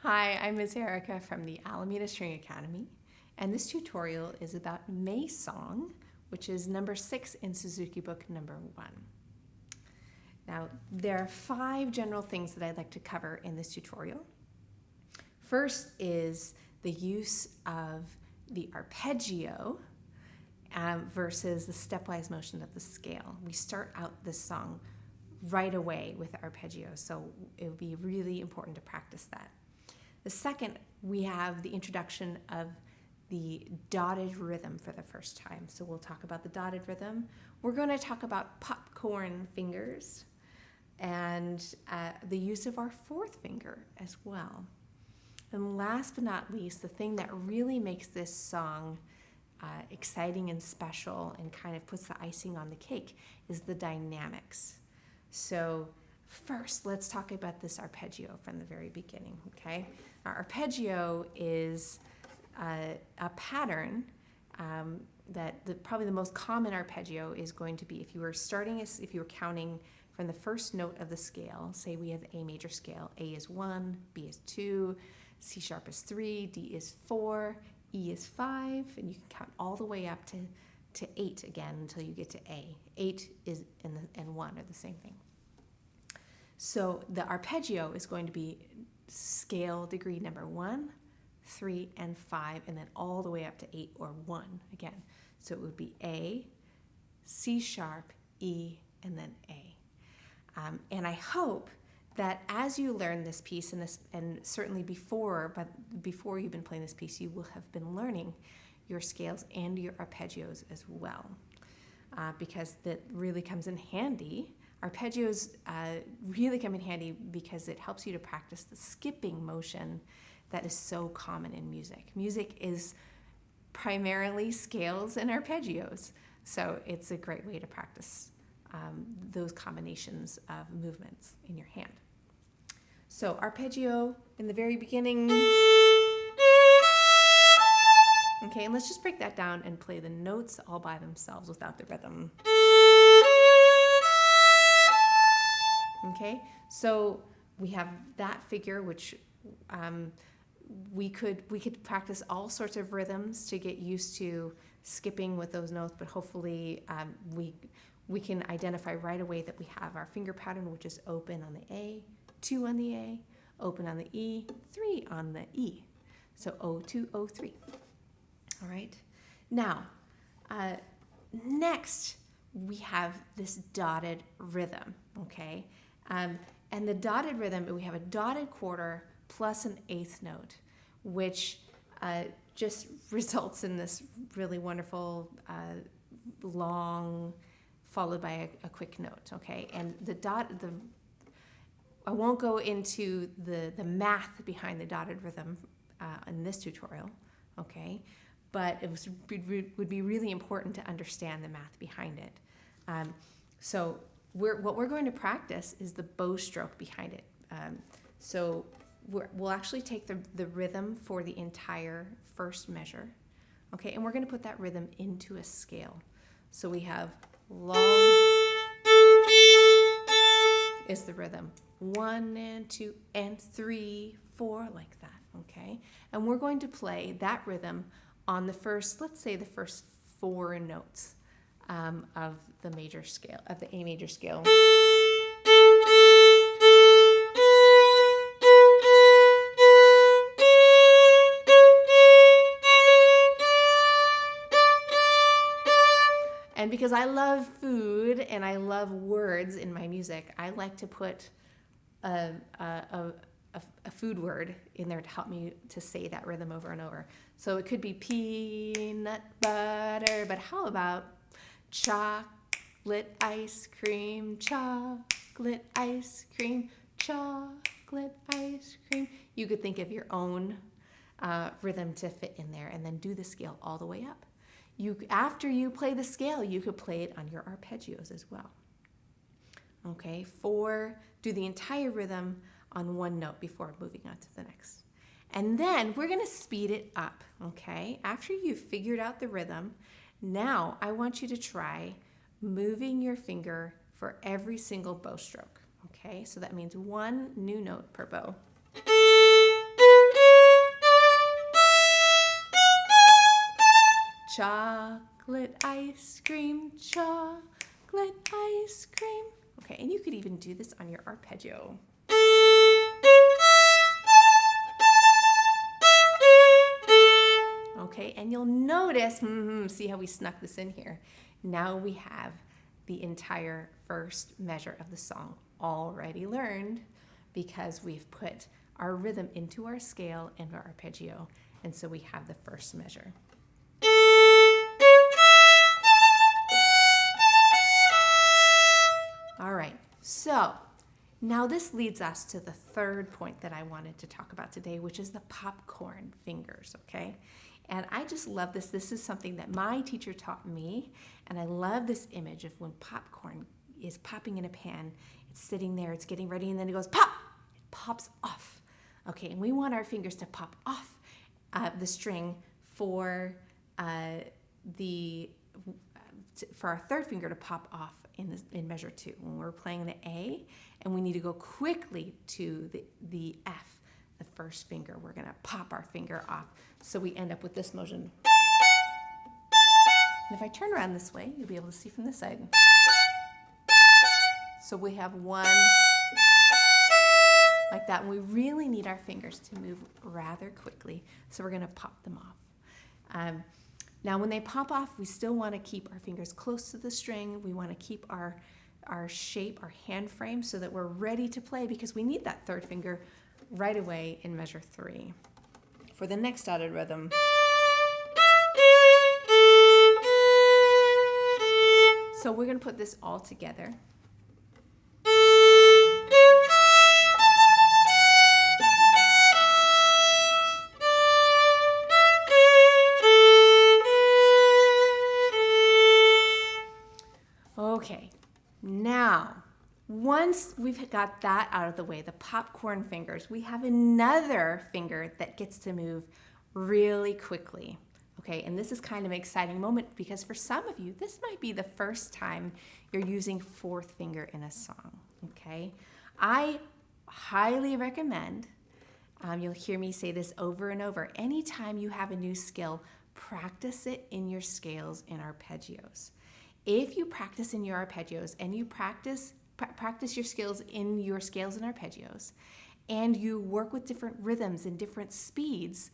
Hi, I'm Ms. Erica from the Alameda String Academy, and this tutorial is about May Song, which is number 6 in Suzuki book number 1. Now, there are 5 general things that I'd like to cover in this tutorial. First is the use of the arpeggio versus the stepwise motion of the scale. We start out this song right away with the arpeggio, so it would be really important to practice that. The second, we have the introduction of the dotted rhythm for the first time. So we'll talk about the dotted rhythm. We're going to talk about popcorn fingers and the use of our 4th finger as well. And last but not least, the thing that really makes this song exciting and special and kind of puts the icing on the cake is the dynamics. So first, let's talk about this arpeggio from the very beginning, okay? Our arpeggio is a pattern that probably the most common arpeggio is going to be if you were counting from the first note of the scale. Say we have A major scale. A is 1, B is 2, C sharp is 3, D is 4, E is 5, and you can count all the way up to 8 again until you get to A. 8 is and 1 are the same thing. So the arpeggio is going to be scale degree number 1, 3, and 5, and then all the way up to 8 or 1 again. So it would be A, C sharp, E, and then A. And I hope that as you learn this piece, and certainly before you've been playing this piece, you will have been learning your scales and your arpeggios as well, because that really comes in handy. Arpeggios really come in handy because it helps you to practice the skipping motion that is so common in music. Music is primarily scales and arpeggios, so it's a great way to practice those combinations of movements in your hand. So arpeggio in the very beginning. Okay, and let's just break that down and play the notes all by themselves without the rhythm. Okay, so we have that figure, which we could practice all sorts of rhythms to get used to skipping with those notes, but hopefully we can identify right away that we have our finger pattern, which is open on the A, 2 on the A, open on the E, 3 on the E. So O2, O3. All right. Now, next we have this dotted rhythm, okay? And the dotted rhythm, we have a dotted quarter plus an 8th note, which just results in this really wonderful long followed by a quick note, okay? And I won't go into the math behind the dotted rhythm in this tutorial, okay? But it would be really important to understand the math behind it. So what we're going to practice is the bow stroke behind it. So we'll actually take the rhythm for the entire first measure, okay? And we're going to put that rhythm into a scale. So we have long is the rhythm. 1 and 2 and 3, 4, like that, okay? And we're going to play that rhythm on the first, let's say the first 4 notes of the major scale, of the A major scale. And because I love food and I love words in my music, I like to put a food word in there to help me to say that rhythm over and over. So it could be peanut butter, but how about chocolate ice cream, chocolate ice cream, chocolate ice cream? You could think of your own rhythm to fit in there and then do the scale all the way up. After you play the scale, you could play it on your arpeggios as well. Okay, do the entire rhythm on one note before moving on to the next. And then we're going to speed it up, okay? After you've figured out the rhythm, now I want you to try moving your finger for every single bow stroke, okay? So that means 1 new note per bow. chocolate ice cream, chocolate ice cream. Okay, and you could even do this on your arpeggio. Okay, and you'll notice, see how we snuck this in here. Now we have the entire first measure of the song already learned because we've put our rhythm into our scale and our arpeggio, and so we have the first measure. All right, so now this leads us to the third point that I wanted to talk about today, which is the popcorn fingers, okay? And I just love this. This is something that my teacher taught me, and I love this image of when popcorn is popping in a pan. It's sitting there, it's getting ready, and then it goes pop! It pops off. Okay, and we want our fingers to pop off the string for our third finger to pop off in measure 2. When we're playing the A, and we need to go quickly to the F, the first finger, we're gonna pop our finger off. So we end up with this motion. And if I turn around this way, you'll be able to see from this side. So we have one like that, and we really need our fingers to move rather quickly. So we're gonna pop them off. Now when they pop off, we still wanna keep our fingers close to the string. We wanna keep our shape, our hand frame, so that we're ready to play because we need that third finger right away in measure 3. For the next dotted rhythm. So we're going to put this all together. Okay, now once we've got that out of the way, the popcorn fingers, we have another finger that gets to move really quickly. Okay, and this is kind of an exciting moment because for some of you, this might be the first time you're using fourth finger in a song. Okay, I highly recommend, you'll hear me say this over and over, anytime you have a new skill, practice it in your scales and arpeggios. If you practice in your arpeggios and you practice your skills in your scales and arpeggios, and you work with different rhythms and different speeds,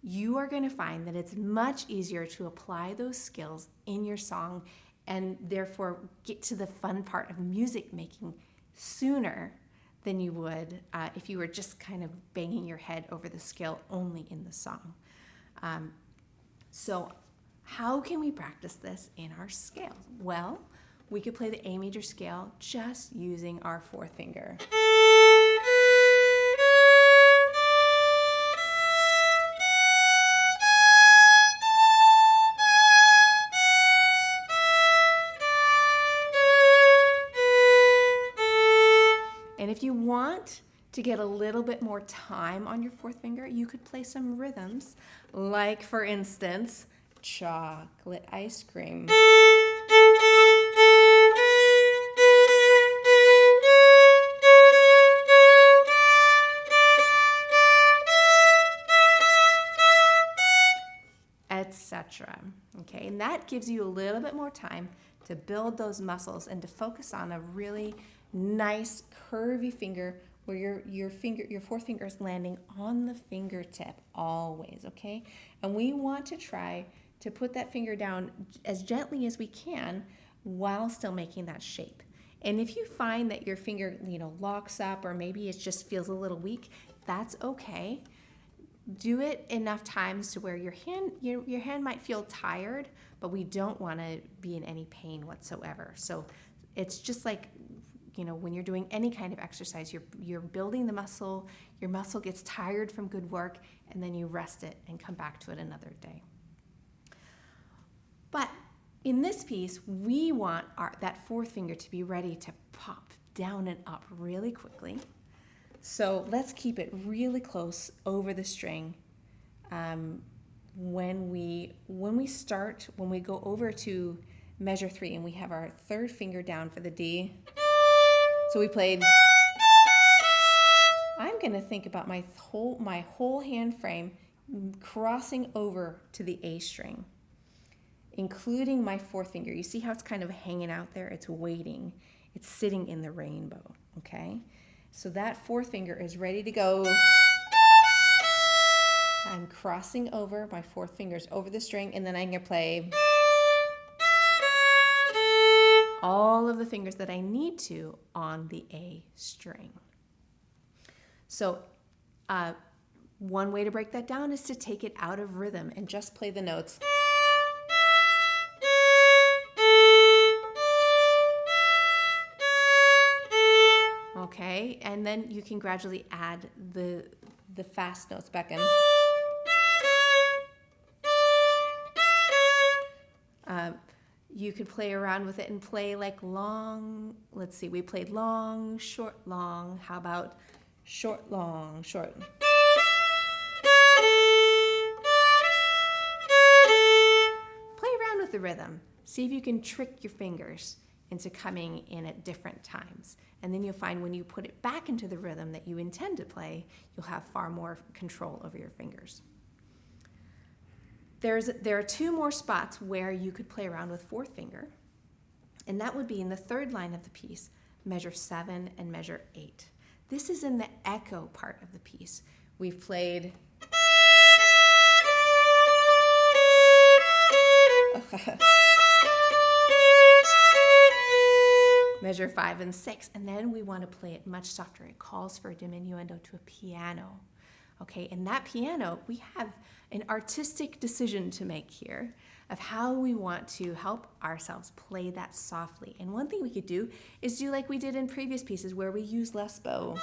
you are going to find that it's much easier to apply those skills in your song and therefore get to the fun part of music making sooner than you would if you were just kind of banging your head over the scale only in the song. So how can we practice this in our scales? Well, we could play the A major scale just using our fourth finger. And if you want to get a little bit more time on your fourth finger, you could play some rhythms, like for instance, chocolate ice cream. Etc. Okay, and that gives you a little bit more time to build those muscles and to focus on a really nice curvy finger where your fourth finger is landing on the fingertip always, okay? And we want to try to put that finger down as gently as we can while still making that shape. And if you find that your finger, locks up or maybe it just feels a little weak, that's okay. Do it enough times to where your hand might feel tired, but we don't want to be in any pain whatsoever. So it's just like, when you're doing any kind of exercise, you're building the muscle, your muscle gets tired from good work, and then you rest it and come back to it another day. But in this piece, we want that fourth finger to be ready to pop down and up really quickly. So let's keep it really close over the string when we go over to measure 3 and we have our third finger down for the D. So we played. I'm going to think about my whole hand frame crossing over to the A string. including my fourth finger. You see how it's kind of hanging out there? It's waiting. It's sitting in the rainbow, okay? So that fourth finger is ready to go. I'm crossing over my fourth fingers over the string, and then I'm gonna play all of the fingers that I need to on the A string. So one way to break that down is to take it out of rhythm and just play the notes. Okay, and then you can gradually add the fast notes back in. You could play around with it and play like long, let's see, we played long, short, long. How about short, long, short? Play around with the rhythm. See if you can trick your fingers into coming in at different times. And then you'll find when you put it back into the rhythm that you intend to play, you'll have far more control over your fingers. There are two more spots where you could play around with fourth finger, and that would be in the third line of the piece, measure 7 and measure 8. This is in the echo part of the piece. We've played measure 5 and 6, and then we want to play it much softer. It calls for a diminuendo to a piano. Okay, in that piano, we have an artistic decision to make here of how we want to help ourselves play that softly. And one thing we could do is do like we did in previous pieces where we use less bow.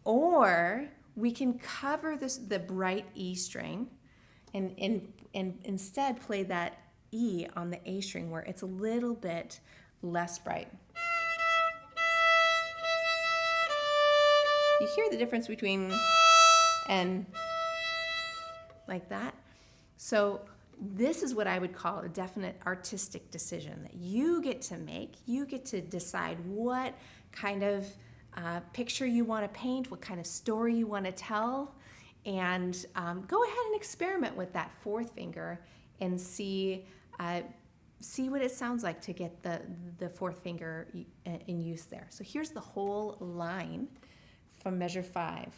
Or we can cover the bright E string and instead play that E on the A string where it's a little bit less bright. You hear the difference between and like that? So this is what I would call a definite artistic decision that you get to make. You get to decide what kind of picture you want to paint, what kind of story you want to tell, and go ahead and experiment with that fourth finger and see what it sounds like to get the fourth finger in use there. So here's the whole line from measure 5.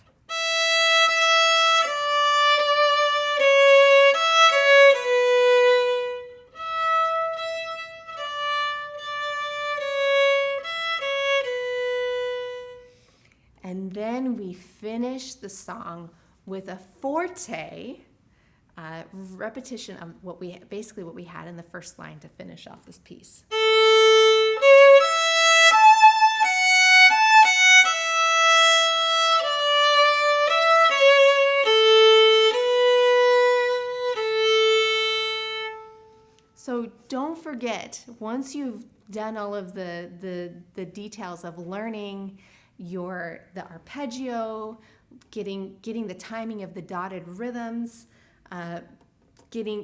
And then we finish the song with a forte repetition of what we had in the first line to finish off this piece. So don't forget, once you've done all of the details of learning the arpeggio, getting the timing of the dotted rhythms,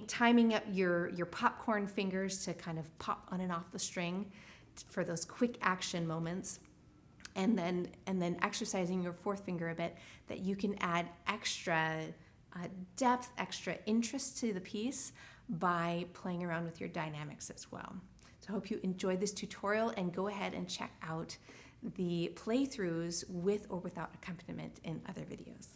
timing up your popcorn fingers to kind of pop on and off the string for those quick action moments, and then exercising your fourth finger a bit, that you can add extra depth, extra interest to the piece by playing around with your dynamics as well. So I hope you enjoyed this tutorial, and go ahead and check out the playthroughs with or without accompaniment in other videos.